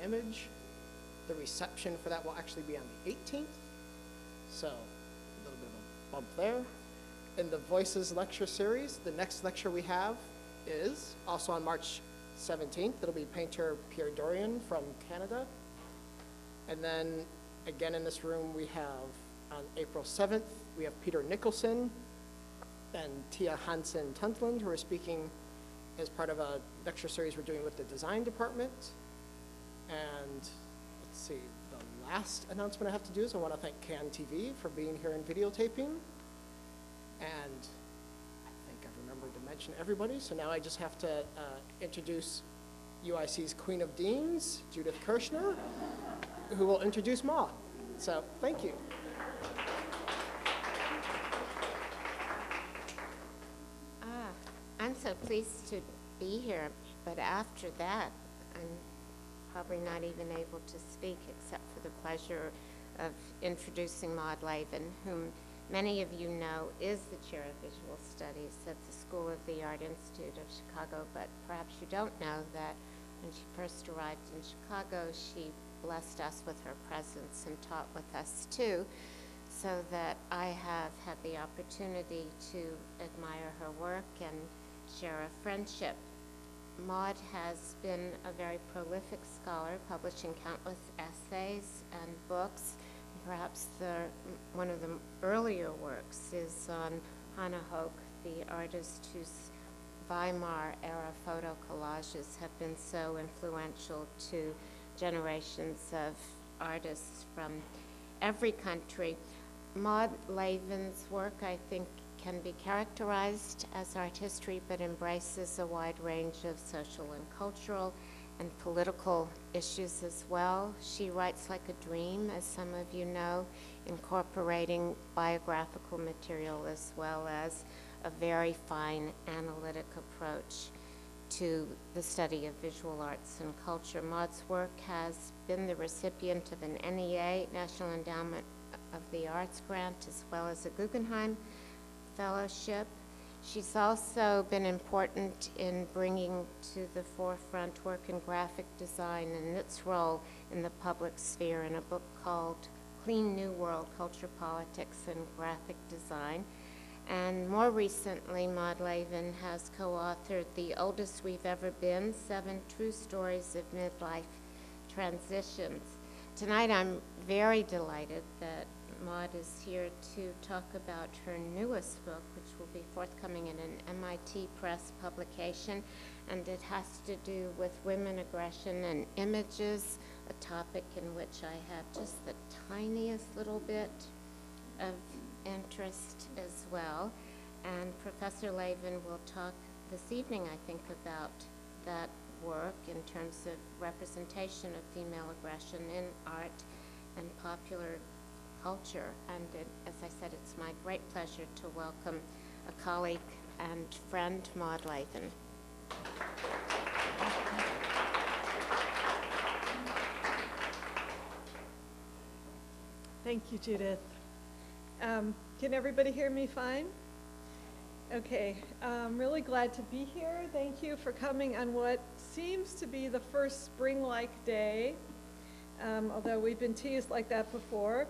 image. The reception for that will actually be on the 18th, so a little bit of a bump there. In the Voices lecture series, the next lecture we have is also on March 17th. It'll be painter Pierre Dorian from Canada. And then again in this room we have on April 7th, we have Peter Nicholson and Tia Hansen Tuntland, who are speaking as part of a lecture series we're doing with the design department. And let's see, the last announcement I have to do is I want to thank CAN TV for being here and videotaping. And I think I've remembered to mention everybody, so now I just have to introduce UIC's Queen of Deans, Judith Kirshner, who will introduce Maud. So thank you. I'm so pleased to be here, but after that, I'm probably not even able to speak except for the pleasure of introducing Maud Lavin, whom many of you know is the chair of visual studies at the School of the Art Institute of Chicago, but perhaps you don't know that when she first arrived in Chicago, she blessed us with her presence and taught with us too, so that I have had the opportunity to admire her work and share a friendship. Maud has been a very prolific scholar, publishing countless essays and books. Perhaps one of the earlier works is on Hannah Hoke, the artist whose Weimar-era photo collages have been so influential to generations of artists from every country. Maud Lavin's work, I think, can be characterized as art history, but embraces a wide range of social and cultural and political issues as well. She writes like a dream, as some of you know, incorporating biographical material as well as a very fine analytic approach to the study of visual arts and culture. Maud's work has been the recipient of an NEA, National Endowment of the Arts grant, as well as a Guggenheim Fellowship. She's also been important in bringing to the forefront work in graphic design and its role in the public sphere in a book called Clean New World, Culture, Politics, and Graphic Design. And more recently, Maud Lavin has co-authored The Oldest We've Ever Been, 7 True Stories of Midlife Transitions. Tonight I'm very delighted that Maud is here to talk about her newest book, which will be forthcoming in an MIT Press publication, and it has to do with women, aggression, and images, a topic in which I have just the tiniest little bit of interest as well. And Professor Lavin will talk this evening, I think, about that work in terms of representation of female aggression in art and popular culture. And as I said, it's my great pleasure to welcome a colleague and friend, Maud Lavin. Thank you, Judith. Can everybody hear me fine? Okay, I'm really glad to be here. Thank you for coming on what seems to be the first spring-like day, although we've been teased like that before.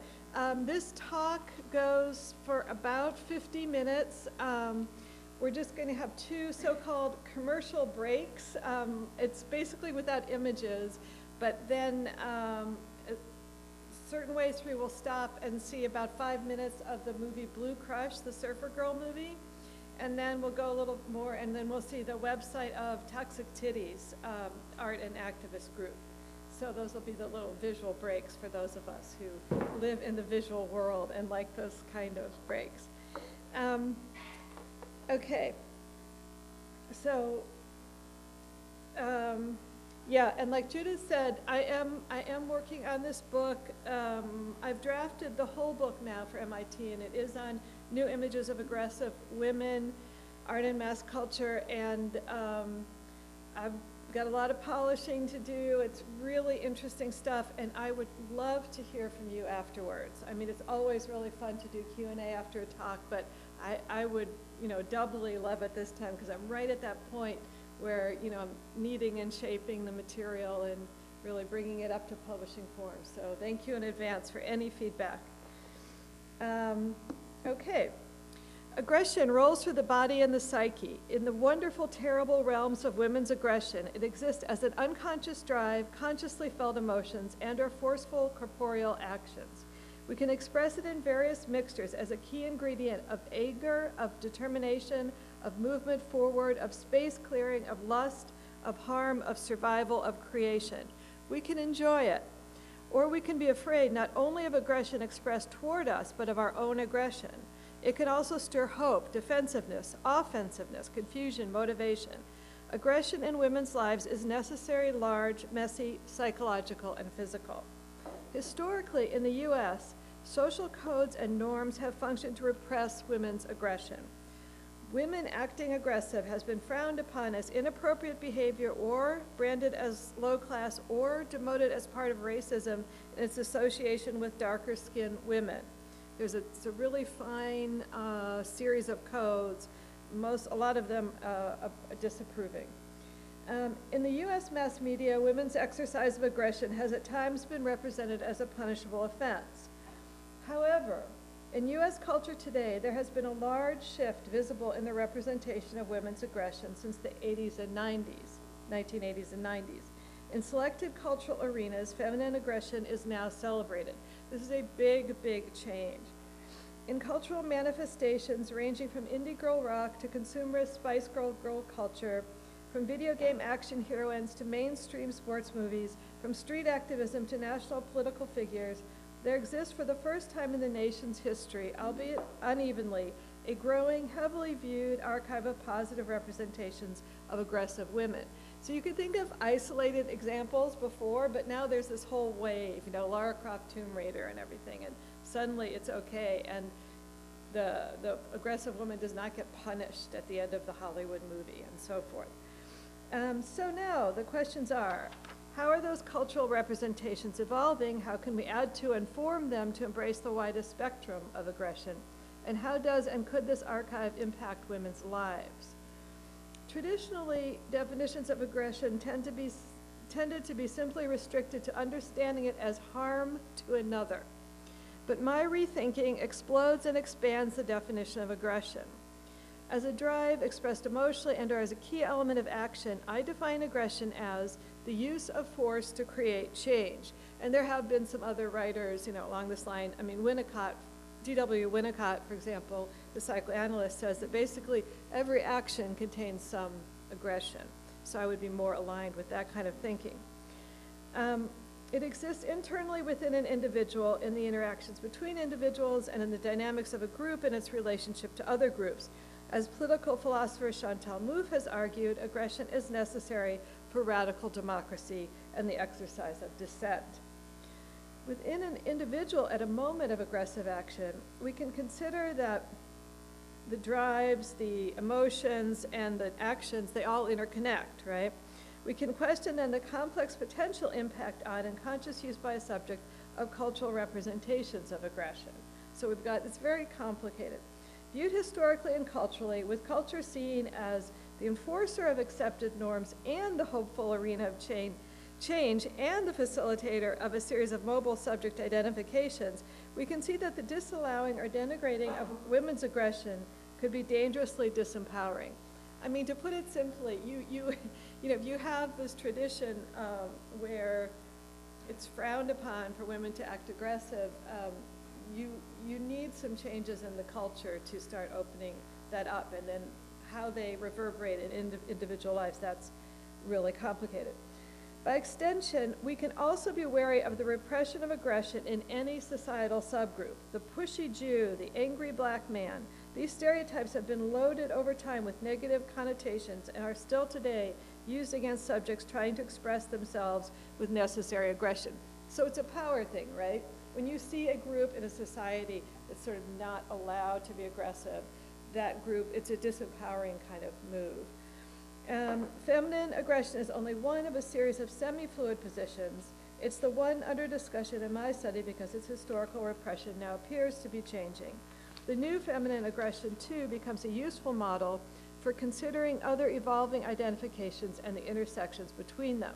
This talk goes for about 50 minutes. We're just going to have 2 so-called commercial breaks. It's basically without images, but then certain ways we will stop and see about 5 minutes of the movie Blue Crush, the Surfer Girl movie. And then we'll go a little more, and then we'll see the website of Toxic Titties, art and activist group. So those will be the little visual breaks for those of us who live in the visual world and like those kind of breaks. Okay. So, yeah, and like Judith said, I am working on this book. I've drafted the whole book now for MIT, and it is on new images of aggressive women, art and mass culture, and I've got a lot of polishing to do. It's really interesting stuff, and I would love to hear from you afterwards. I mean, it's always really fun to do Q&A after a talk, but I would, doubly love it this time, because I'm right at that point where, I'm kneading and shaping the material and really bringing it up to publishing form. So thank you in advance for any feedback. Okay. Aggression rolls through the body and the psyche. In the wonderful, terrible realms of women's aggression, it exists as an unconscious drive, consciously felt emotions, and/or forceful corporeal actions. We can express it in various mixtures as a key ingredient of anger, of determination, of movement forward, of space clearing, of lust, of harm, of survival, of creation. We can enjoy it. Or we can be afraid not only of aggression expressed toward us, but of our own aggression. It can also stir hope, defensiveness, offensiveness, confusion, motivation. Aggression in women's lives is necessary, large, messy, psychological, and physical. Historically, in the U.S., social codes and norms have functioned to repress women's aggression. Women acting aggressive has been frowned upon as inappropriate behavior or branded as low class or demoted as part of racism in its association with darker skinned women. It's a really fine series of codes, a lot of them disapproving. In the U.S. mass media, women's exercise of aggression has at times been represented as a punishable offense. However, in U.S. culture today, there has been a large shift visible in the representation of women's aggression since the 80s and 90s, 1980s and 90s. In selected cultural arenas, feminine aggression is now celebrated. This is a big, big change. In cultural manifestations ranging from indie girl rock to consumerist Spice Girl culture, from video game action heroines to mainstream sports movies, from street activism to national political figures, there exists for the first time in the nation's history, albeit unevenly, a growing, heavily viewed archive of positive representations of aggressive women. So you could think of isolated examples before, but now there's this whole wave, Lara Croft Tomb Raider and everything, and suddenly it's okay, and the aggressive woman does not get punished at the end of the Hollywood movie, and so forth. So now the questions are, how are those cultural representations evolving? How can we add to and form them to embrace the widest spectrum of aggression? And how does and could this archive impact women's lives? Traditionally, definitions of aggression tended to be simply restricted to understanding it as harm to another. But my rethinking explodes and expands the definition of aggression. As a drive expressed emotionally and/or as a key element of action, I define aggression as the use of force to create change. And there have been some other writers, along this line. I mean, Winnicott, D.W. Winnicott, for example, the psychoanalyst, says that basically every action contains some aggression. So I would be more aligned with that kind of thinking. It exists internally within an individual in the interactions between individuals and in the dynamics of a group and its relationship to other groups. As political philosopher Chantal Mouffe has argued, aggression is necessary for radical democracy and the exercise of dissent. Within an individual at a moment of aggressive action, we can consider that the drives, the emotions, and the actions, they all interconnect, right? We can question then the complex potential impact on and conscious use by a subject of cultural representations of aggression. So it's very complicated. Viewed historically and culturally, with culture seen as the enforcer of accepted norms and the hopeful arena of change and the facilitator of a series of mobile subject identifications, we can see that the disallowing or denigrating of women's aggression could be dangerously disempowering. I mean, to put it simply, you have this tradition where it's frowned upon for women to act aggressive. You need some changes in the culture to start opening that up, and then how they reverberate in individual lives, that's really complicated. By extension, we can also be wary of the repression of aggression in any societal subgroup. The pushy Jew, the angry black man, these stereotypes have been loaded over time with negative connotations and are still today used against subjects trying to express themselves with necessary aggression. So it's a power thing, right? When you see a group in a society that's sort of not allowed to be aggressive, that group, it's a disempowering kind of move. Feminine aggression is only one of a series of semi-fluid positions. It's the one under discussion in my study because its historical repression now appears to be changing. The new feminine aggression, too, becomes a useful model for considering other evolving identifications and the intersections between them.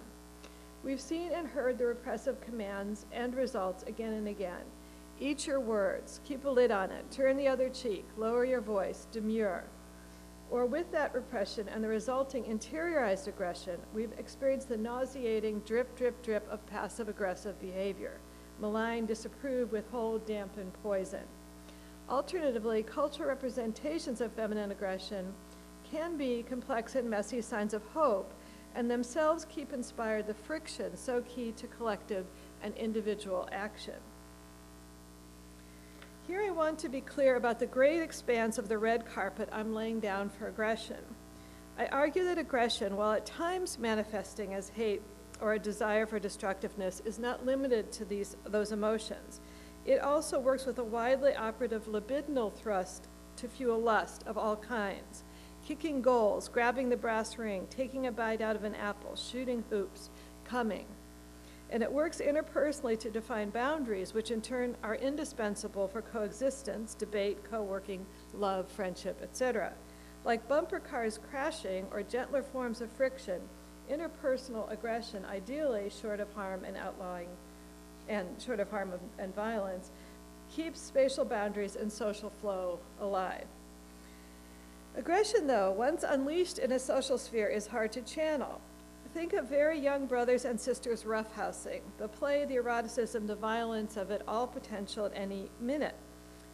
We've seen and heard the repressive commands and results again and again. Eat your words, keep a lid on it, turn the other cheek, lower your voice, demur. Or with that repression and the resulting interiorized aggression, we've experienced the nauseating drip, drip, drip of passive-aggressive behavior. Malign, disapprove, withhold, dampen, poison. Alternatively, cultural representations of feminine aggression can be complex and messy signs of hope, and themselves keep inspired the friction so key to collective and individual action. Here I want to be clear about the great expanse of the red carpet I'm laying down for aggression. I argue that aggression, while at times manifesting as hate or a desire for destructiveness, is not limited to those emotions. It also works with a widely operative libidinal thrust to fuel lust of all kinds. Kicking goals, grabbing the brass ring, taking a bite out of an apple, shooting hoops, coming. And it works interpersonally to define boundaries, which in turn are indispensable for coexistence, debate, co-working, love, friendship, etc. Like bumper cars crashing or gentler forms of friction, interpersonal aggression, ideally short of harm and outlawing, and short of harm and violence, keeps spatial boundaries and social flow alive. Aggression, though, once unleashed in a social sphere, is hard to channel. Think of very young brothers and sisters roughhousing, the play, the eroticism, the violence of it, all potential at any minute.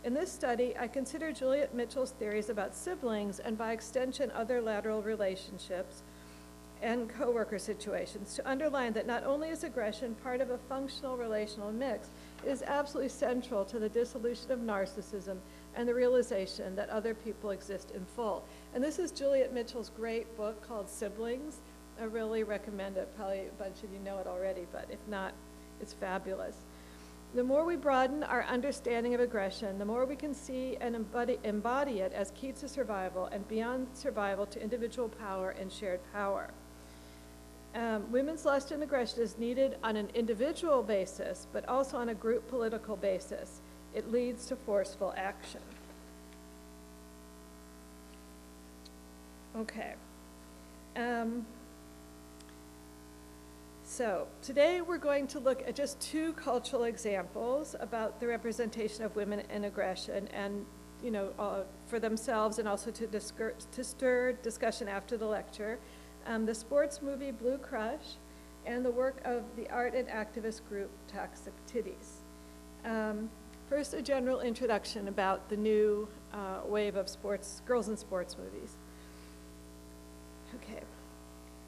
In this study, I consider Juliet Mitchell's theories about siblings and by extension other lateral relationships and co-worker situations to underline that not only is aggression part of a functional relational mix, it is absolutely central to the dissolution of narcissism and the realization that other people exist in full. And this is Juliet Mitchell's great book called Siblings. I really recommend it. Probably a bunch of you know it already, but if not, it's fabulous. The more we broaden our understanding of aggression, the more we can see and embody it as key to survival and beyond survival to individual power and shared power. Women's lust and aggression is needed on an individual basis, but also on a group political basis. It leads to forceful action. Okay. So today we're going to look at just two cultural examples about the representation of women in aggression, and for themselves, and also to stir discussion after the lecture. The sports movie Blue Crush, and the work of the art and activist group Toxic Titties. First, a general introduction about the new wave of girls in sports movies. Okay.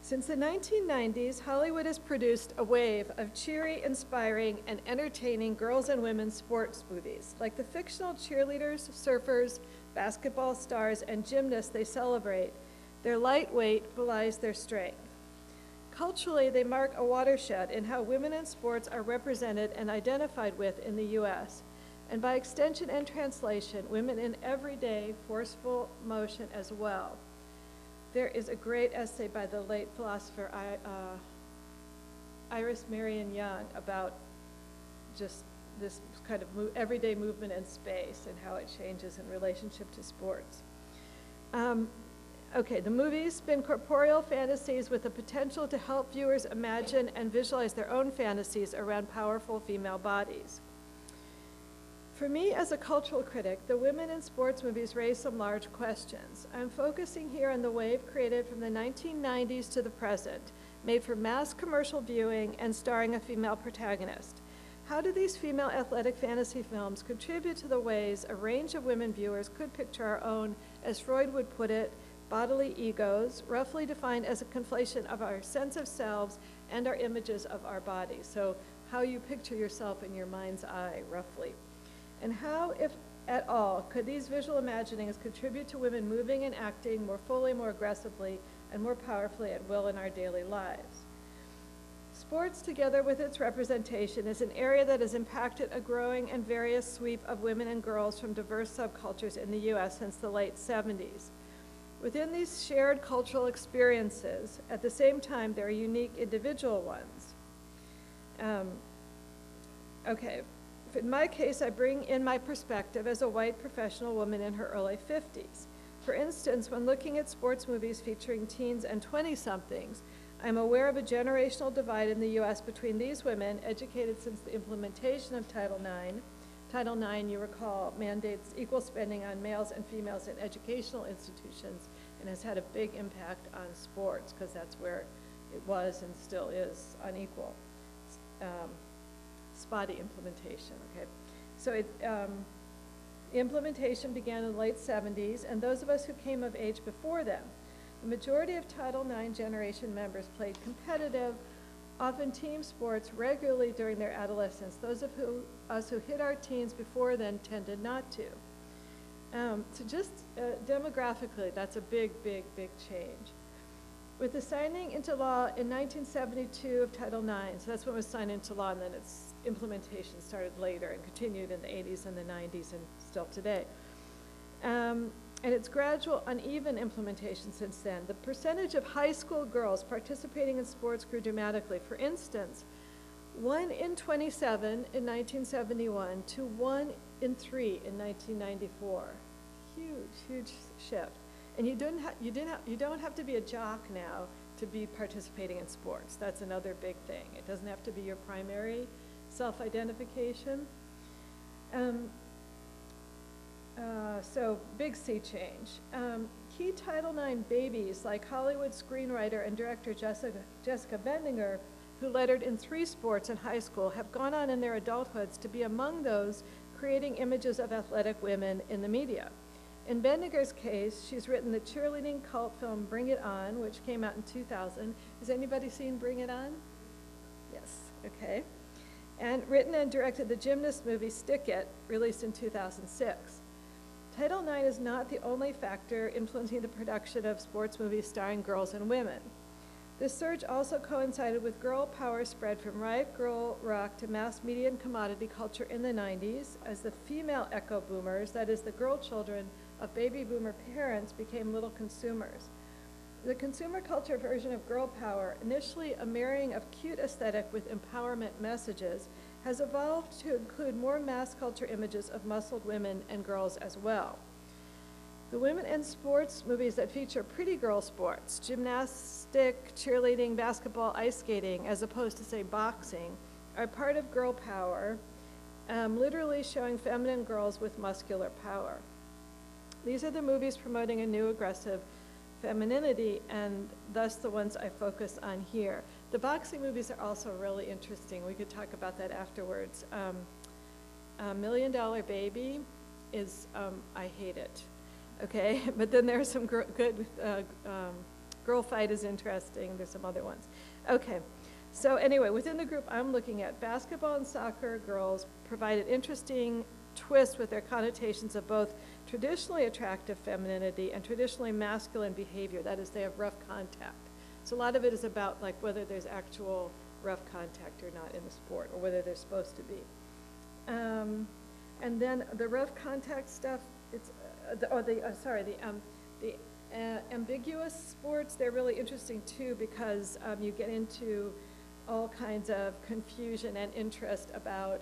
Since the 1990s, Hollywood has produced a wave of cheery, inspiring, and entertaining girls and women's sports movies. Like the fictional cheerleaders, surfers, basketball stars, and gymnasts they celebrate, their lightweight belies their strength. Culturally, they mark a watershed in how women in sports are represented and identified with in the U.S., and by extension and translation, women in everyday forceful motion as well. There is a great essay by the late philosopher Iris Marion Young about just this kind of everyday movement in space and how it changes in relationship to sports. Okay, the movies spin corporeal fantasies with the potential to help viewers imagine and visualize their own fantasies around powerful female bodies. For me, as a cultural critic, the women in sports movies raise some large questions. I'm focusing here on the wave created from the 1990s to the present, made for mass commercial viewing and starring a female protagonist. How do these female athletic fantasy films contribute to the ways a range of women viewers could picture our own, as Freud would put it, bodily egos, roughly defined as a conflation of our sense of selves and our images of our bodies? So how you picture yourself in your mind's eye, roughly. And how, if at all, could these visual imaginings contribute to women moving and acting more fully, more aggressively, and more powerfully at will in our daily lives? Sports, together with its representation, is an area that has impacted a growing and various sweep of women and girls from diverse subcultures in the U.S. since the late 70s. Within these shared cultural experiences, at the same time, there are unique individual ones. In my case, I bring in my perspective as a white professional woman in her early 50s. For instance, when looking at sports movies featuring teens and 20-somethings, I'm aware of a generational divide in the U.S. between these women, educated since the implementation of Title IX. Title IX, you recall, mandates equal spending on males and females in educational institutions and has had a big impact on sports because that's where it was and still is unequal. Spotty implementation, okay? So implementation began in the late 70s, and those of us who came of age before them, the majority of Title IX generation members played competitive, often team sports regularly during their adolescence. Those of us who hit our teens before then tended not to. So just demographically, that's a big, big, big change. With the signing into law in 1972 of Title IX, so that's when it was signed into law, and then its implementation started later and continued in the 80s and the 90s and still today. And its gradual uneven implementation since then. The percentage of high school girls participating in sports grew dramatically. For instance, 1 in 27 in 1971 to 1 in 3 in 1994. Huge, huge shift. And you don't have to be a jock now to be participating in sports. That's another big thing. It doesn't have to be your primary self-identification. So big sea change. Key Title IX babies like Hollywood screenwriter and director Jessica Bendinger, who lettered in 3 sports in high school, have gone on in their adulthoods to be among those creating images of athletic women in the media. In Bendinger's case, she's written the cheerleading cult film Bring It On, which came out in 2000. Has anybody seen Bring It On? Yes, okay. And written and directed the gymnast movie Stick It, released in 2006. Title IX is not the only factor influencing the production of sports movies starring girls and women. This surge also coincided with girl power spread from riot girl rock to mass media and commodity culture in the 90s as the female echo boomers, that is the girl children of baby boomer parents, became little consumers. The consumer culture version of girl power, initially a marrying of cute aesthetic with empowerment messages, has evolved to include more mass culture images of muscled women and girls as well. The women in sports movies that feature pretty girl sports, gymnastic, cheerleading, basketball, ice skating, as opposed to, say, boxing, are part of girl power, literally showing feminine girls with muscular power. These are the movies promoting a new aggressive femininity, and thus the ones I focus on here. The boxing movies are also really interesting. We could talk about that afterwards. $1 Million Baby is, I hate it, okay? But then there's some good, Girl Fight is interesting. There's some other ones. Okay, so anyway, within the group I'm looking at, basketball and soccer girls provide an interesting twist with their connotations of both traditionally attractive femininity and traditionally masculine behavior. That is, they have rough contact. So a lot of it is about like whether there's actual rough contact or not in the sport, or whether they're supposed to be. And then the rough contact stuff, it's the ambiguous sports, they're really interesting too, because you get into all kinds of confusion and interest about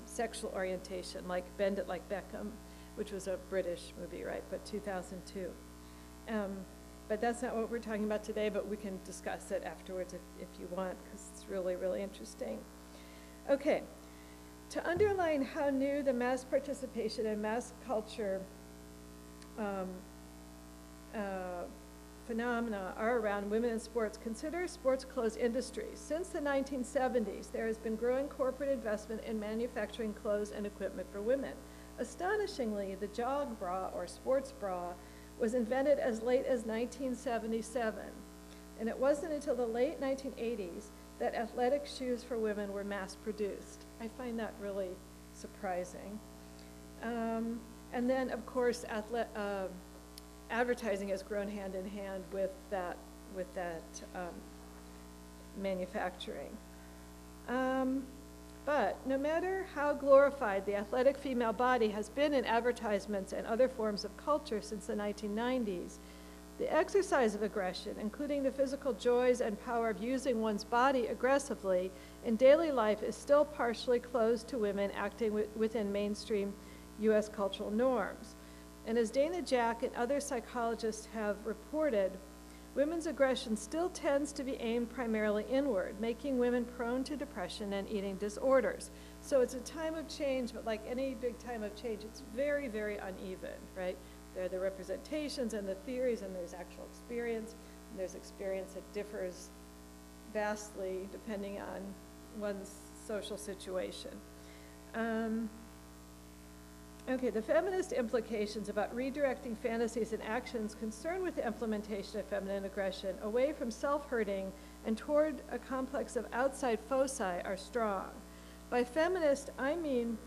sexual orientation, like Bend It Like Beckham, which was a British movie, right, but 2002. But that's not what we're talking about today, but we can discuss it afterwards if you want, because it's really, really interesting. Okay, to underline how new the mass participation and mass culture phenomena are around women in sports, consider sports clothes industry. Since the 1970s, there has been growing corporate investment in manufacturing clothes and equipment for women. Astonishingly, the jog bra or sports bra was invented as late as 1977, and it wasn't until the late 1980s that athletic shoes for women were mass produced. I find that really surprising. And then, of course, advertising has grown hand in hand with that manufacturing. But no matter how glorified the athletic female body has been in advertisements and other forms of culture since the 1990s, the exercise of aggression, including the physical joys and power of using one's body aggressively in daily life, is still partially closed to women acting within mainstream U.S. cultural norms. And as Dana Jack and other psychologists have reported, women's aggression still tends to be aimed primarily inward, making women prone to depression and eating disorders. So it's a time of change, but like any big time of change, it's very, very uneven, right? There are the representations and the theories, and there's actual experience, and there's experience that differs vastly depending on one's social situation. Okay, the feminist implications about redirecting fantasies and actions concerned with the implementation of feminine aggression away from self-hurting and toward a complex of outside foci are strong. By feminist, I mean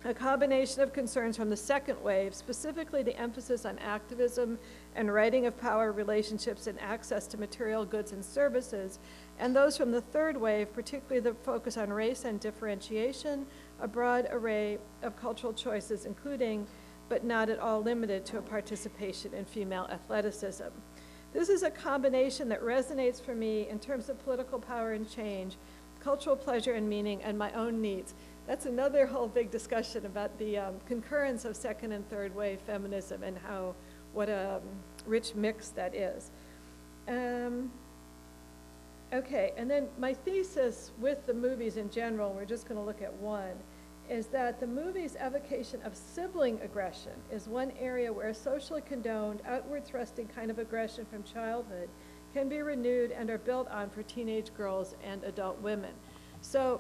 a combination of concerns from the second wave, specifically the emphasis on activism and righting of power relationships and access to material goods and services, and those from the third wave, particularly the focus on race and differentiation, a broad array of cultural choices, including, but not at all limited to, a participation in female athleticism. This is a combination that resonates for me in terms of political power and change, cultural pleasure and meaning, and my own needs. That's another whole big discussion about the concurrence of second and third wave feminism and what a rich mix that is. Okay, and then my thesis with the movies in general, we're just going to look at one, is that the movie's evocation of sibling aggression is one area where a socially condoned, outward thrusting kind of aggression from childhood can be renewed and are built on for teenage girls and adult women. So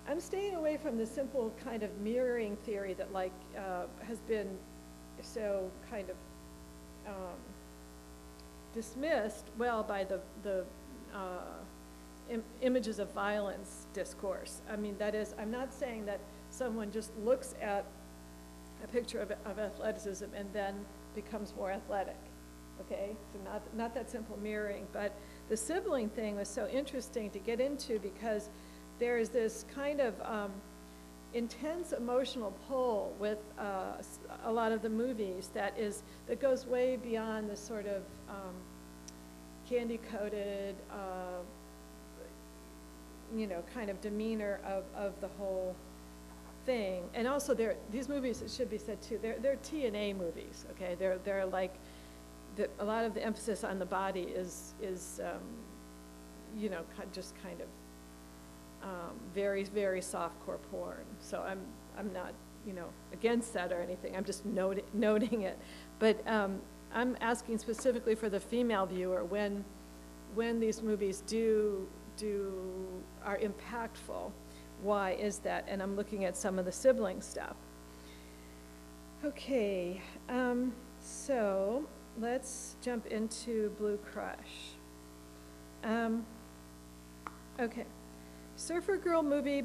I'm staying away from the simple kind of mirroring theory that has been so kind of dismissed well by the images of violence discourse. I mean, that is, I'm not saying that someone just looks at a picture of athleticism and then becomes more athletic, okay? So not that simple mirroring, but the sibling thing was so interesting to get into because there's this kind of intense emotional pull with a lot of the movies that goes way beyond the sort of candy-coated, kind of demeanor of the whole thing. And also, these movies, it should be said too, they're TNA movies. Okay, they're like a lot of the emphasis on the body is just kind of very, very softcore porn. So I'm not against that or anything. I'm just noting it. But I'm asking specifically for the female viewer when these movies are impactful. Why is that? And I'm looking at some of the sibling stuff. Okay, so let's jump into Blue Crush. Okay, Surfer Girl movie,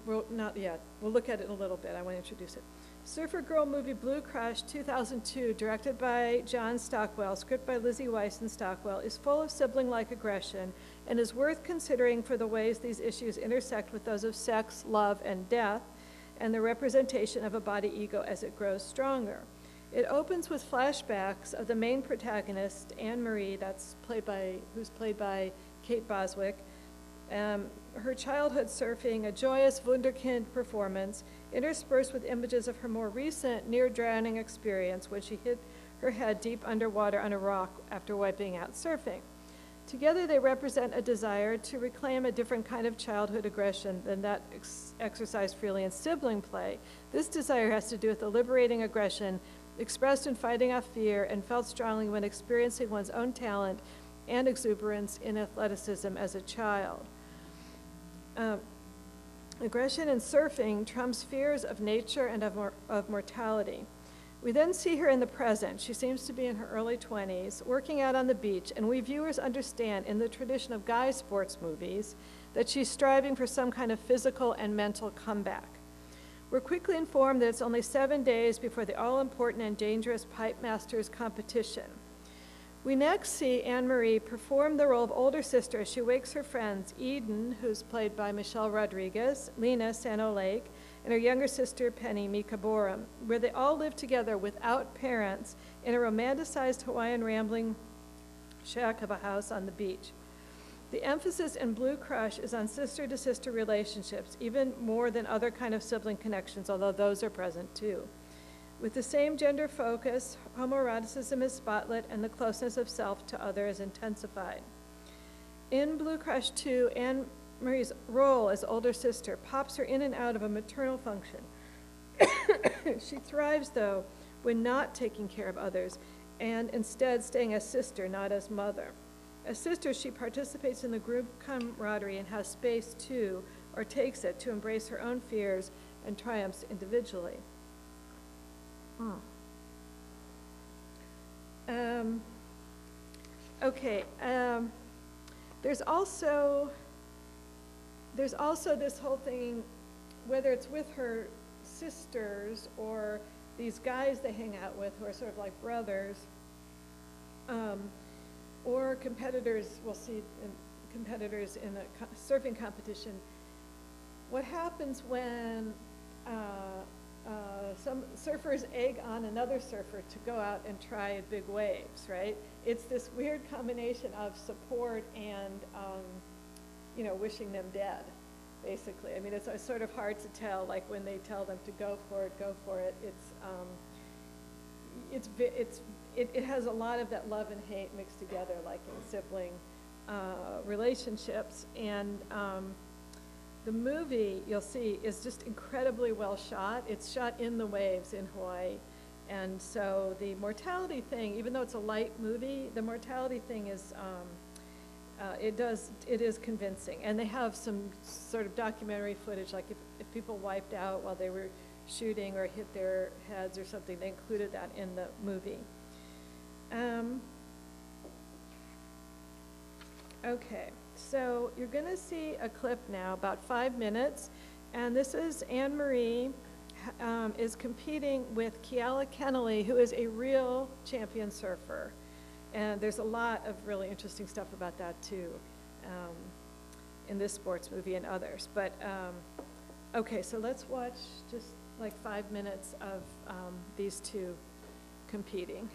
well, not yet. We'll look at it in a little bit. I want to introduce it. Surfer Girl movie Blue Crush 2002, directed by John Stockwell, script by Lizzie Weiss and Stockwell, is full of sibling-like aggression and is worth considering for the ways these issues intersect with those of sex, love, and death, and the representation of a body ego as it grows stronger. It opens with flashbacks of the main protagonist, Anne-Marie, who's played by Kate Boswick, her childhood surfing, a joyous wunderkind performance, interspersed with images of her more recent near-drowning experience when she hit her head deep underwater on a rock after wiping out surfing. Together, they represent a desire to reclaim a different kind of childhood aggression than that exercised freely in sibling play. This desire has to do with the liberating aggression expressed in fighting off fear and felt strongly when experiencing one's own talent and exuberance in athleticism as a child. Aggression in surfing trumps fears of nature and of mortality. We then see her in the present. She seems to be in her early 20s, working out on the beach, and we viewers understand in the tradition of guy sports movies that she's striving for some kind of physical and mental comeback. We're quickly informed that it's only 7 days before the all-important and dangerous Pipe Masters competition. We next see Anne-Marie perform the role of older sister as she wakes her friends, Eden, who's played by Michelle Rodriguez, Lena Sano Lake, and her younger sister, Penny Mika Borum, where they all live together without parents in a romanticized Hawaiian rambling shack of a house on the beach. The emphasis in Blue Crush is on sister-to-sister relationships, even more than other kind of sibling connections, although those are present too. With the same gender focus, homoeroticism is spotlit and the closeness of self to other is intensified. In Blue Crush 2, Anne Marie's role as older sister pops her in and out of a maternal function. She thrives, though, when not taking care of others and instead staying as sister, not as mother. As sister, she participates in the group camaraderie and has space to, or takes it, to embrace her own fears and triumphs individually. There's also this whole thing, whether it's with her sisters or these guys they hang out with who are sort of like brothers, or competitors. We'll see competitors in a surfing competition. What happens when some surfers egg on another surfer to go out and try big waves, right? It's this weird combination of support and, wishing them dead, basically. I mean, it's sort of hard to tell, like when they tell them to go for it. It has a lot of that love and hate mixed together, like in sibling relationships. And the movie, you'll see, is just incredibly well shot. It's shot in the waves in Hawaii. And so the mortality thing, even though it's a light movie, the mortality thing is, it is convincing. And they have some sort of documentary footage, like if people wiped out while they were shooting or hit their heads or something, they included that in the movie. Okay. So you're going to see a clip now, about 5 minutes, and this is Anne Marie is competing with Keala Kennelly, who is a real champion surfer. And there's a lot of really interesting stuff about that too, in this sports movie and others. But okay, so let's watch just like 5 minutes of these two competing.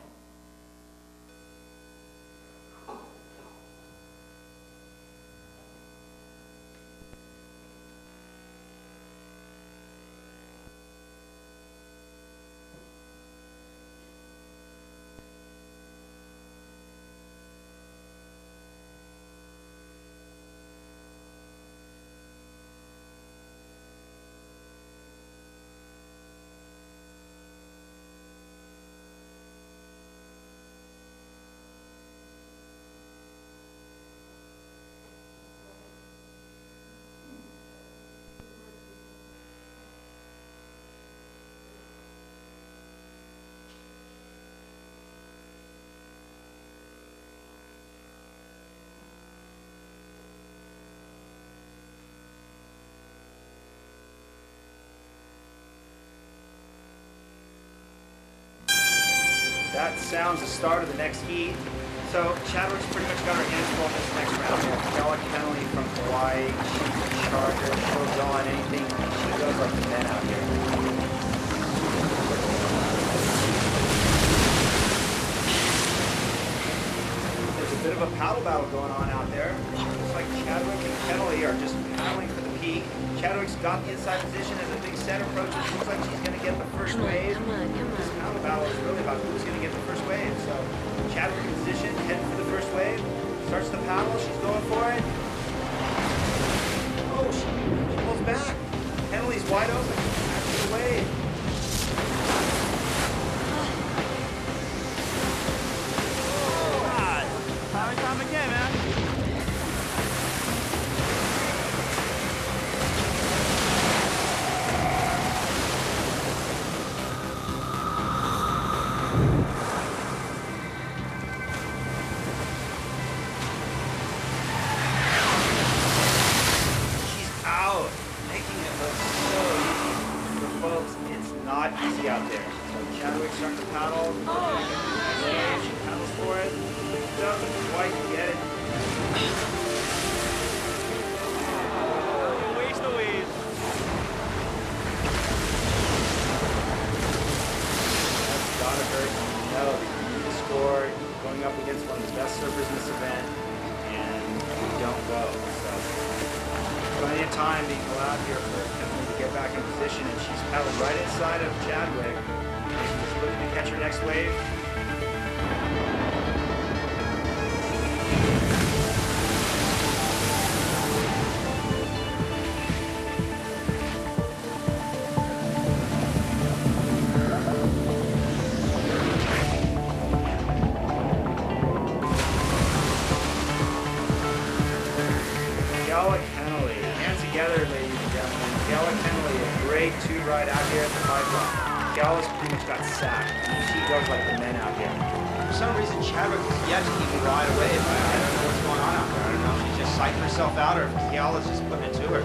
That sounds the start of the next heat. So Chadwick's pretty much got her hands full in this next round. Keala Kennelly from Hawaii, she's a charger. She'll go on anything. She goes like the men out here. There's a bit of a paddle battle going on out there. Looks like Chadwick and Kennelly are just paddling for the peak. Chadwick's got the inside position as the big set approaches. Looks like she's going to get the first wave. This paddle battle is really about who's going to get the first wave. So Chadwick in position, heading for the first wave. Starts the paddle. She's going for it. Oh, she pulls back. Kennelly's wide open. After the wave. Time again, man. She's out, making it look so easy. But folks, it's not easy out there. So Chadwick starts to paddle. She paddles for it. Doesn't quite get it. Waste the wave. That's gotta hurt. No, you score going up against one of the best surfers in this event, and you don't go. So plenty of time being allowed here for Kennelly to get back in position, and she's paddled right inside of Chadwick. Making Catch your next wave. Right out here at the pipeline. Gallus pretty much got sacked. She goes like the men out here. For some reason, Chadwick has yet to even ride away. I don't know what's going on out there. I don't know if she's just psyching herself out or if Gallus is putting it to her.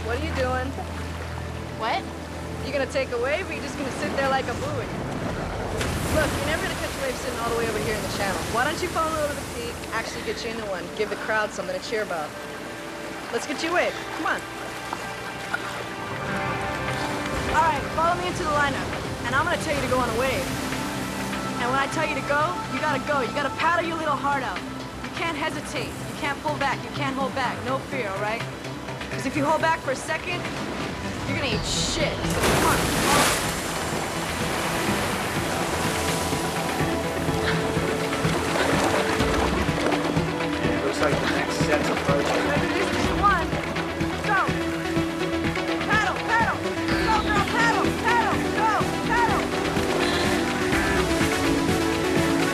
What are you doing? What? You gonna take a wave or you just gonna sit there like a buoy? Look, you're never gonna catch a wave sitting all the way over here in the channel. Why don't you follow over the peak, actually get you into one, give the crowd something to cheer about. Let's get you a wave. Come on. All right, follow me into the lineup, and I'm gonna tell you to go on a wave. And when I tell you to go, you gotta go. You gotta paddle your little heart out. You can't hesitate. You can't pull back. You can't hold back. No fear, all right? Because if you hold back for a second, you're gonna eat shit. So come on, follow me. Looks like the next set's approaching. Ready, this is one. Go. Paddle, paddle. Go, girl, paddle, paddle. Go, paddle.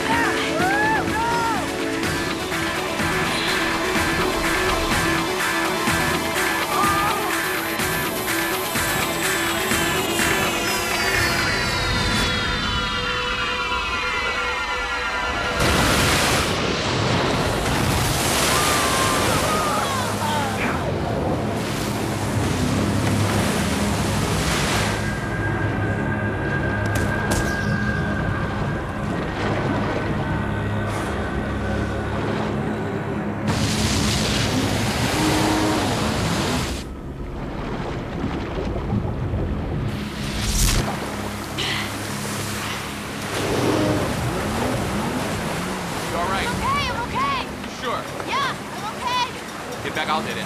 Yeah, woo, go. back out there then.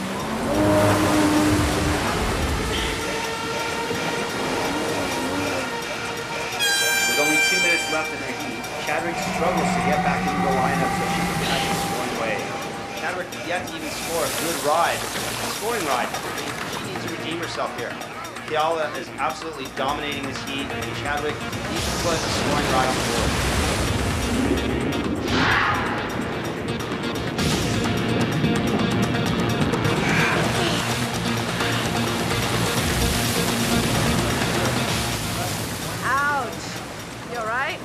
With only 2 minutes left in the heat, Chadwick struggles to get back into the lineup so she can catch this one wave. Chadwick yet to even score a good ride, a scoring ride. She needs to redeem herself here. Fiala is absolutely dominating this heat, and Chadwick needs to put a scoring ride on the board. Ouch. You all right?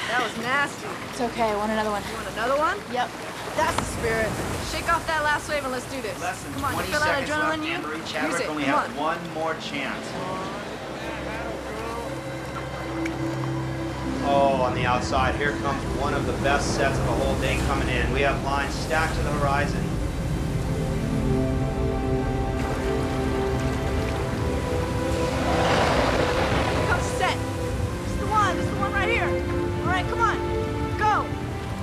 That was nasty. It's okay, I want another one. You want another one? Yep. That's the spirit. Shake off that last wave and let's do this. Less than Come on, 20 you feel that seconds adrenaline left, in you? Anne-Marie. Use Chadwick it. only Come has on. one more chance. Oh, on the outside, here comes one of the best sets of the whole day coming in. We have lines stacked to the horizon. Here comes set. This is the one. This is the one right here. All right, come on. Go.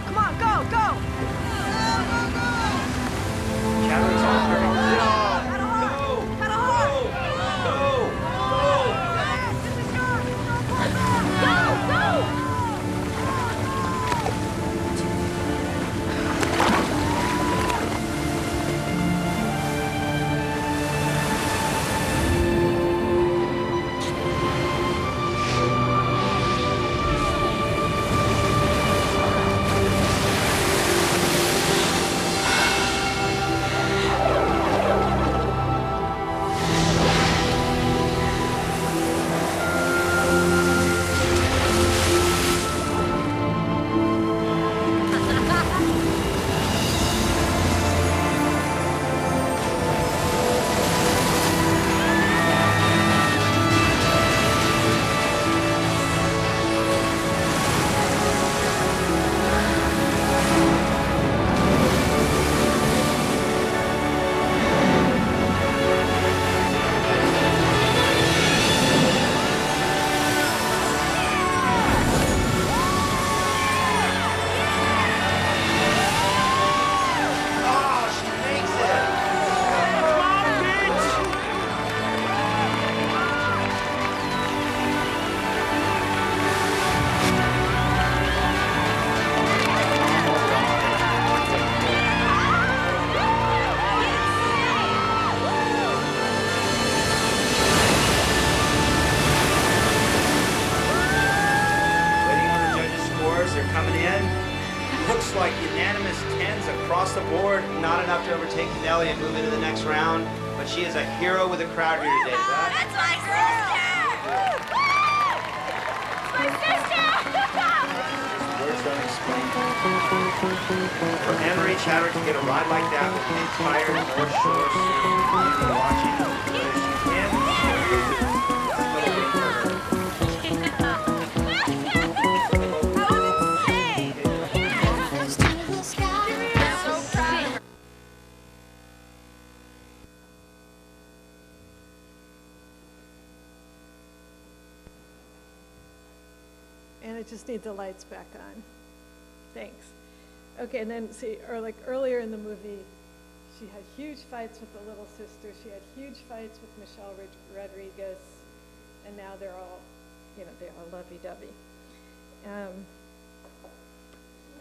Come on, go, go. Chadwick's on perfect position. Paddle hard. Paddle hard. Yes, this is yours. Go, go. looks like unanimous 10s across the board. Not enough to overtake Nelly and move into the next round, but she is a hero with the crowd here today. That's my sister! My sister! Words don't explain. For Anne-Marie Chadwick to get a ride like that with the entire North Shore community watching, whether she can or loses, it's a little bit for her. And I just need the lights back on. Thanks. Okay, and then see, or like earlier in the movie, she had huge fights with the little sister. She had huge fights with Michelle Rodriguez, and now they're all, you know, they're all lovey-dovey.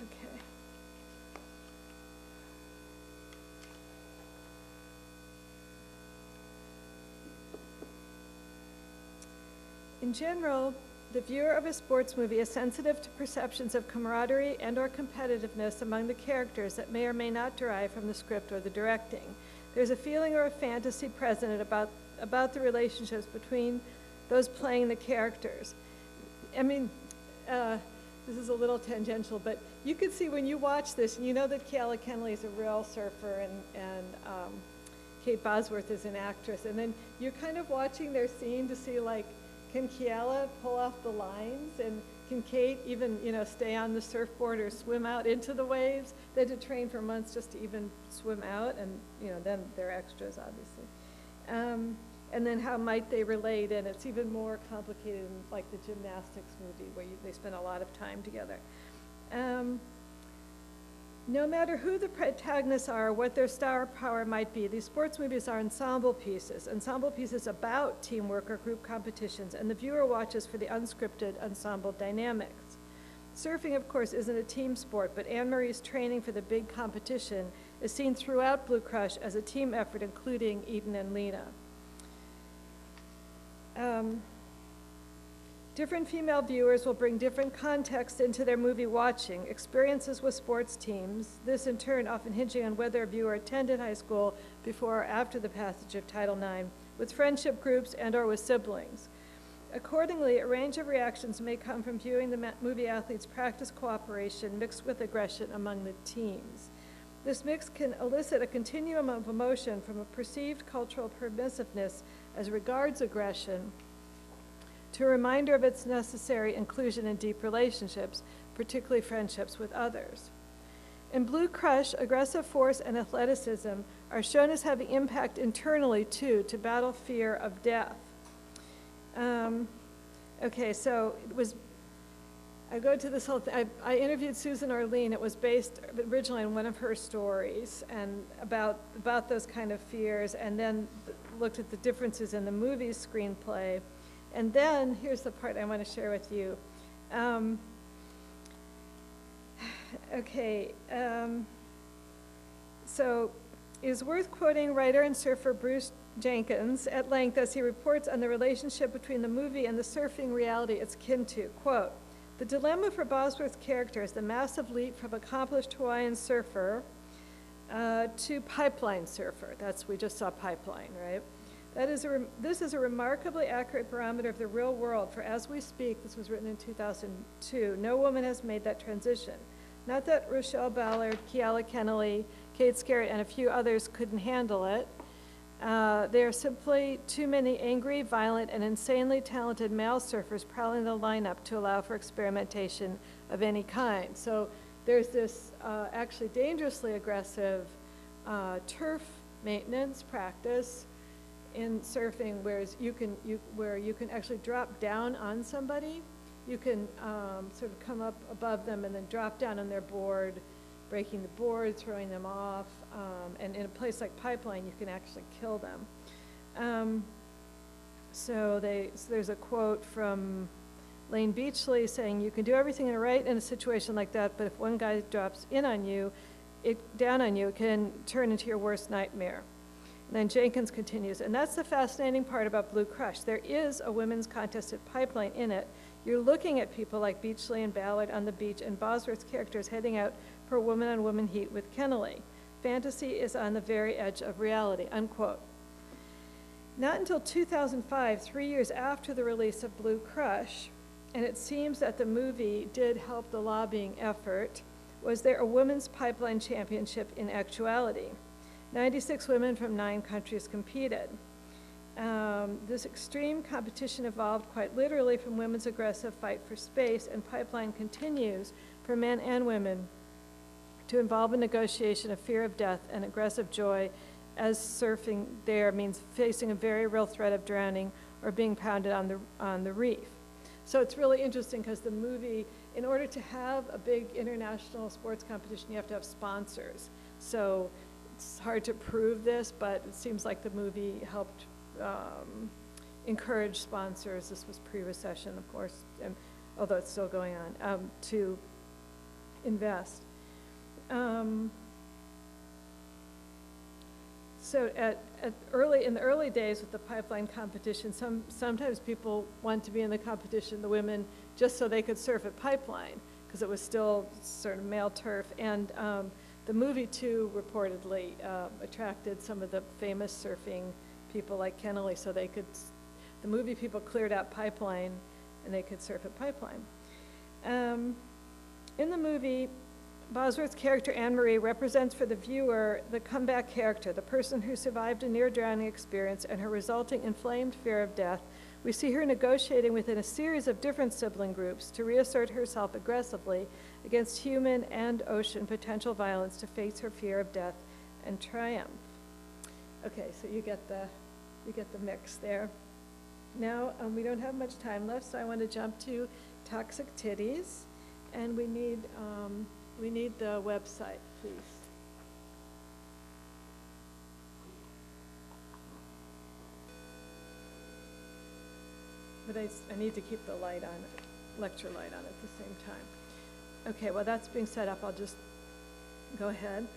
Okay. In general, the viewer of a sports movie is sensitive to perceptions of camaraderie and/or competitiveness among the characters that may or may not derive from the script or the directing. There's a feeling or a fantasy present about the relationships between those playing the characters. I mean, this is a little tangential, but you could see when you watch this, and you know that Kiala Kennelly is a real surfer, and Kate Bosworth is an actress, and then you're kind of watching their scene to see, like, can Kiala pull off the lines, and can Kate even, you know, stay on the surfboard or swim out into the waves? They had to train for months just to even swim out, and, you know, then they're extras, obviously. And then how might they relate, and it's even more complicated in, like, the gymnastics movie, where they spend a lot of time together. No matter who the protagonists are, what their star power might be, these sports movies are ensemble pieces about teamwork or group competitions, and the viewer watches for the unscripted ensemble dynamics. Surfing, of course, isn't a team sport, but Anne-Marie's training for the big competition is seen throughout Blue Crush as a team effort, including Eden and Lena. Different female viewers will bring different context into their movie watching, experiences with sports teams, this in turn often hinging on whether a viewer attended high school before or after the passage of Title IX, with friendship groups and or with siblings. Accordingly, a range of reactions may come from viewing the movie athletes practice cooperation mixed with aggression among the teams. This mix can elicit a continuum of emotion from a perceived cultural permissiveness as regards aggression to a reminder of its necessary inclusion in deep relationships, particularly friendships with others. In Blue Crush, aggressive force and athleticism are shown as having impact internally, too, to battle fear of death. Okay, so it was, I go to this whole thing. I interviewed Susan Orlean. It was based originally on one of her stories and about those kind of fears, and then looked at the differences in the movie's screenplay. And then, here's the part I want to share with you. So it is worth quoting writer and surfer Bruce Jenkins at length as he reports on the relationship between the movie and the surfing reality it's kin to. Quote, "The dilemma for Bosworth's character is the massive leap from accomplished Hawaiian surfer to pipeline surfer." We just saw Pipeline, right? This is a remarkably accurate barometer of the real world, for as we speak, this was written in 2002, no woman has made that transition. Not that Rochelle Ballard, Kiala Kennelly, Kate Scarrett, and a few others couldn't handle it. There are simply too many angry, violent, and insanely talented male surfers prowling the lineup to allow for experimentation of any kind. So there's this actually dangerously aggressive turf maintenance practice in surfing, whereas you can actually drop down on somebody. You can sort of come up above them and then drop down on their board, breaking the board, throwing them off, and in a place like Pipeline, you can actually kill them. So there's a quote from Lane Beachley saying, "You can do everything right in a situation like that, but if one guy drops down on you, it can turn into your worst nightmare." And then Jenkins continues, "And that's the fascinating part about Blue Crush. There is a women's contested pipeline in it, You're looking at people like Beachley and Ballard on the beach and Bosworth's characters heading out for woman-on-woman heat with Kennelly. Fantasy is on the very edge of reality, unquote. Not until 2005, 3 years after the release of Blue Crush, and it seems that the movie did help the lobbying effort, was there a women's pipeline championship in actuality. 96 women from 9 countries competed. This extreme competition evolved quite literally from women's aggressive fight for space, and pipeline continues for men and women to involve a negotiation of fear of death and aggressive joy, as surfing there means facing a very real threat of drowning or being pounded on the reef. So it's really interesting because the movie, in order to have a big international sports competition, you have to have sponsors. So it's hard to prove this, but it seems like the movie helped encourage sponsors. This was pre-recession, of course, and, although it's still going on, to invest. So in the early days with the pipeline competition, sometimes people want to be in the competition, the women, just so they could surf at pipeline, because it was still sort of male turf. And the movie, too, reportedly attracted some of the famous surfing people like Kennelly, so they could, the movie people cleared out pipeline, and they could surf at pipeline. In the movie, Bosworth's character, Anne-Marie, represents for the viewer the comeback character, the person who survived a near-drowning experience and her resulting inflamed fear of death. We see her negotiating within a series of different sibling groups to reassert herself aggressively against human and ocean potential violence to face her fear of death and triumph. Okay, so you get the mix there. Now, we don't have much time left, so I want to jump to Toxic Titties, and we need the website, please. But I need to keep the light on, lecture light on at the same time. Okay, while that's being set up, I'll just go ahead.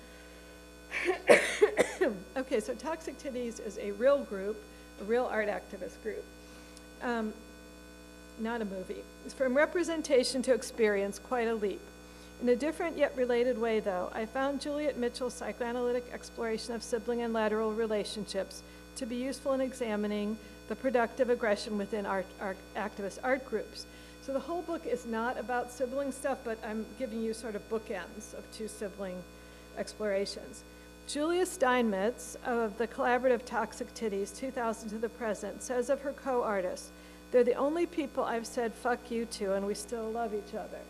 Okay, so Toxic Titties is a real group, a real art activist group. Not a movie. It's from representation to experience, quite a leap. In a different yet related way, though, I found Juliet Mitchell's psychoanalytic exploration of sibling and lateral relationships to be useful in examining the productive aggression within activist art groups. So the whole book is not about sibling stuff, but I'm giving you sort of bookends of 2 sibling explorations. Julia Steinmetz of the collaborative Toxic Titties, 2000 to the present, says of her co-artists, "They're the only people I've said fuck you to, and we still love each other."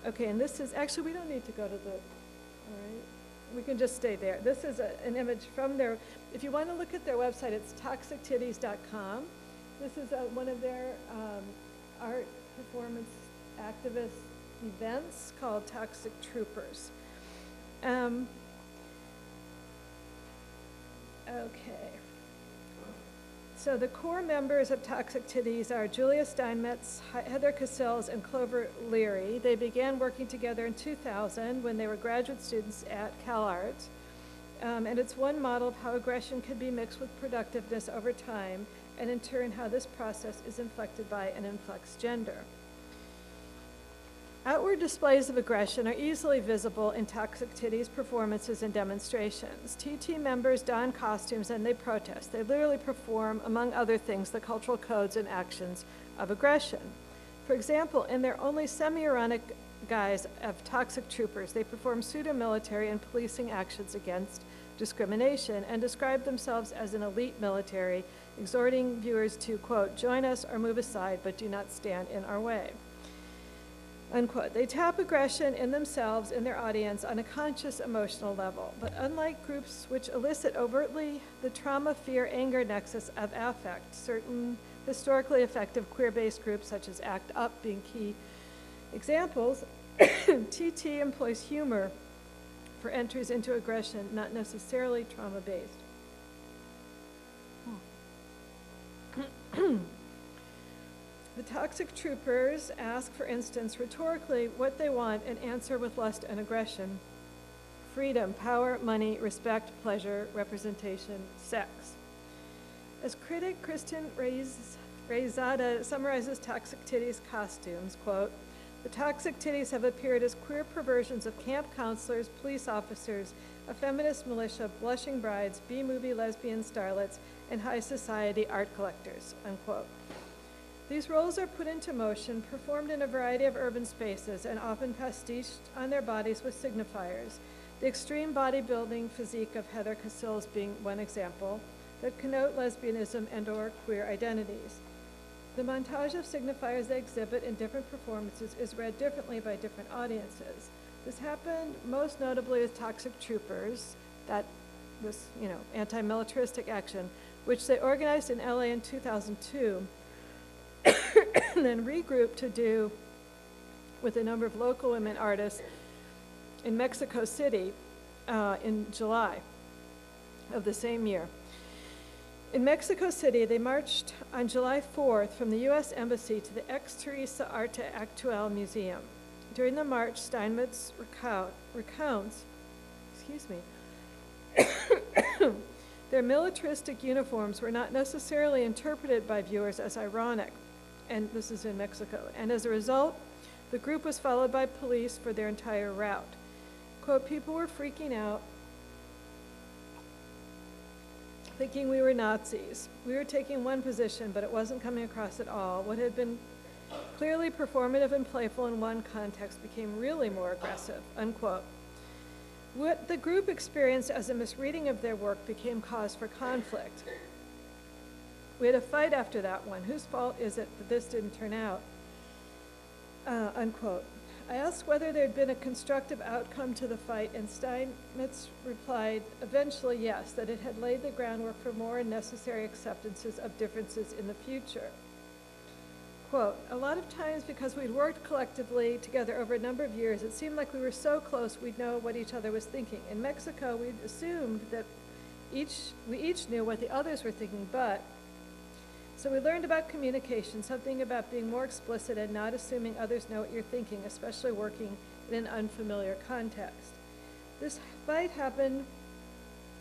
Okay, and this is, actually, we don't need to go to the, all right, we can just stay there. This is an image from their, if you want to look at their website, it's toxictitties.com. This is one of their art performance activist events called Toxic Troopers. Okay. So the core members of Toxic Titties are Julia Steinmetz, Heather Casillas, and Clover Leary. They began working together in 2000 when they were graduate students at CalArts. And it's one model of how aggression can be mixed with productiveness over time, and in turn how this process is inflected by and inflects gender. Outward displays of aggression are easily visible in Toxic Titties performances and demonstrations. TT members don costumes and they protest. They literally perform, among other things, the cultural codes and actions of aggression. For example, in their only semi-ironic guise of Toxic Troopers, they perform pseudo-military and policing actions against discrimination and describe themselves as an elite military, exhorting viewers to, quote, join us or move aside, but do not stand in our way. Unquote. They tap aggression in themselves and their audience on a conscious emotional level. But unlike groups which elicit overtly the trauma, fear, anger nexus of affect, certain historically effective queer-based groups such as ACT UP being key examples, TT employs humor for entries into aggression, not necessarily trauma-based. The Toxic Troopers ask, for instance, rhetorically what they want and answer with lust and aggression. Freedom, power, money, respect, pleasure, representation, sex. As critic Kristen Rayzada summarizes Toxic Titties' costumes, quote, "The Toxic Titties have appeared as queer perversions of camp counselors, police officers, a feminist militia, blushing brides, B-movie lesbian starlets, and high society art collectors," unquote. These roles are put into motion, performed in a variety of urban spaces, and often pastiched on their bodies with signifiers. The extreme bodybuilding physique of Heather Casillas being one example that connote lesbianism and/or queer identities. The montage of signifiers they exhibit in different performances is read differently by different audiences. This happened most notably with Toxic Troopers, that was, anti-militaristic action, which they organized in LA in 2002, and then regrouped to do with a number of local women artists in Mexico City in July of the same year. In Mexico City, they marched on July 4th from the U.S. Embassy to the Ex Teresa Arte Actual Museum. During the march, Steinmetz recounts their militaristic uniforms were not necessarily interpreted by viewers as ironic, and this is in Mexico, and as a result, the group was followed by police for their entire route. Quote, "People were freaking out, thinking we were Nazis. We were taking one position, but it wasn't coming across at all. What had been clearly performative and playful in one context became really more aggressive," unquote. What the group experienced as a misreading of their work became cause for conflict. "We had a fight after that one. Whose fault is it that this didn't turn out?" Unquote. I asked whether there had been a constructive outcome to the fight, and Steinmetz replied, eventually yes, that it had laid the groundwork for more necessary acceptances of differences in the future. Quote, "A lot of times because we'd worked collectively together over a number of years, it seemed like we were so close we'd know what each other was thinking. In Mexico, we'd assumed that we each knew what the others were thinking, so we learned about communication, something about being more explicit and not assuming others know what you're thinking, especially working in an unfamiliar context. This fight happened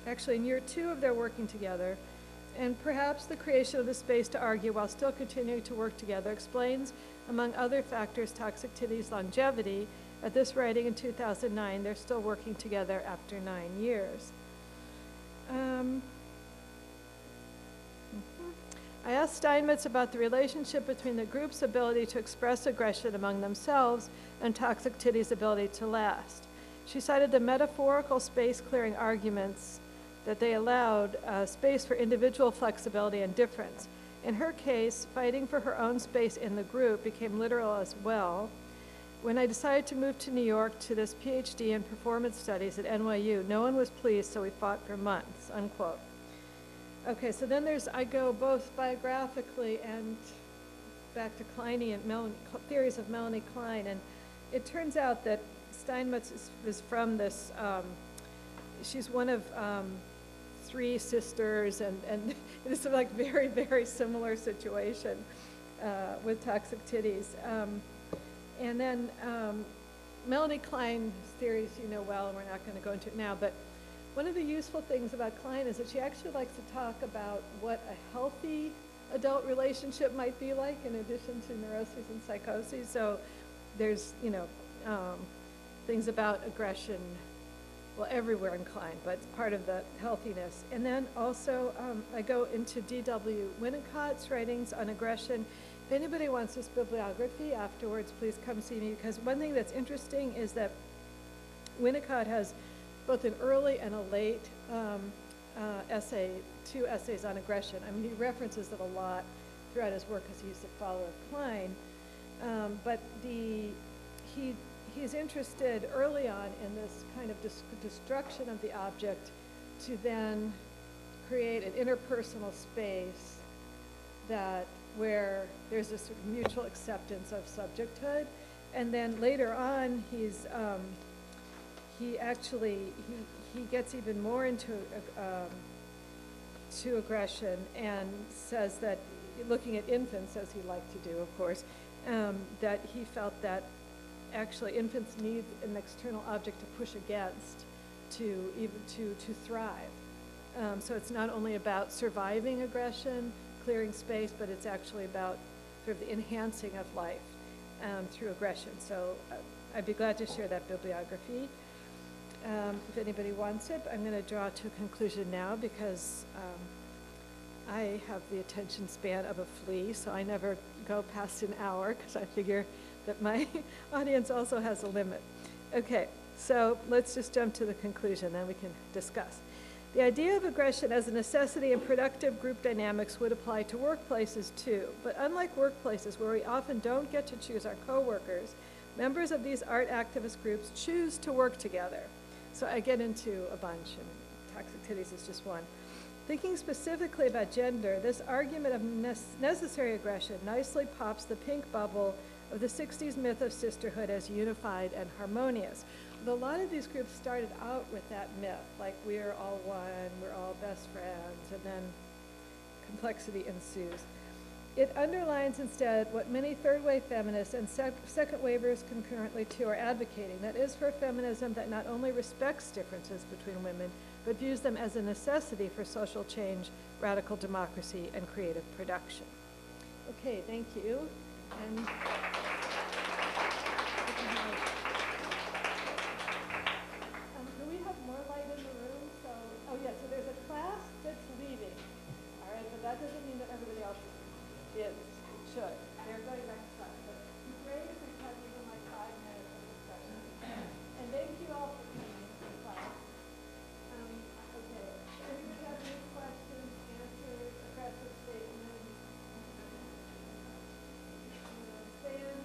actually in year 2 of their working together, and perhaps the creation of the space to argue while still continuing to work together explains, among other factors, Toxic Titties' longevity. At this writing in 2009, they're still working together after 9 years. I asked Steinmetz about the relationship between the group's ability to express aggression among themselves and Toxic Titties' ability to last. She cited the metaphorical space-clearing arguments that they allowed space for individual flexibility and difference. In her case, fighting for her own space in the group became literal as well. When I decided to move to New York to this PhD in performance studies at NYU, no one was pleased, so we fought for months," unquote. Okay, so then I go both biographically and back to Kleinian theories of Melanie Klein, and it turns out that Steinmetz is from this, she's one of 3 sisters, and it's like very, very similar situation with Toxic Titties. And then Melanie Klein's theories you know well, and we're not going to go into it now, but one of the useful things about Klein is that she actually likes to talk about what a healthy adult relationship might be like in addition to neuroses and psychoses. So there's, things about aggression, well, everywhere in Klein, but it's part of the healthiness. And then also I go into D.W. Winnicott's writings on aggression. If anybody wants this bibliography afterwards, please come see me, because one thing that's interesting is that Winnicott has both an early and a late essay, 2 essays on aggression. I mean, he references it a lot throughout his work because he's a follower of Klein. But he's interested early on in this kind of destruction of the object to then create an interpersonal space where there's this sort of mutual acceptance of subjecthood. And then later on, he gets even more into to aggression and says that, looking at infants, as he liked to do, of course, that he felt that actually infants need an external object to push against to thrive. So it's not only about surviving aggression. clearing space, but it's actually about sort of the enhancing of life through aggression. So I'd be glad to share that bibliography if anybody wants it. I'm going to draw to a conclusion now because I have the attention span of a flea, so I never go past an hour because I figure that my audience also has a limit. Okay, so let's just jump to the conclusion, then we can discuss. The idea of aggression as a necessity in productive group dynamics would apply to workplaces too, but unlike workplaces where we often don't get to choose our coworkers, members of these art activist groups choose to work together. So I get into a bunch, and Toxic Titties is just one. Thinking specifically about gender, this argument of necessary aggression nicely pops the pink bubble of the 60s myth of sisterhood as unified and harmonious. Though a lot of these groups started out with that myth, like we're all one, we're all best friends, and then complexity ensues. It underlines instead what many third-wave feminists and second-wavers concurrently too are advocating, that is for feminism that not only respects differences between women, but views them as a necessity for social change, radical democracy, and creative production. Okay, thank you. And do we have more light in the room? So, oh yeah, so there's a class that's leaving, all right, but that doesn't mean that everybody else should. They're going back to class, but be great if we had even like 5 minutes of discussion. And thank you all for coming to class. Okay, anybody have any questions, answers, aggressive statements? Stand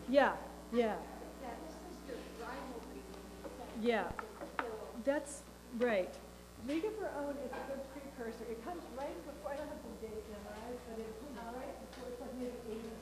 Yeah, yeah. Yeah, that's right. League of Her Own is a good precursor. It comes right before, I don't have the date memorized, but it's right before, it's like maybe 80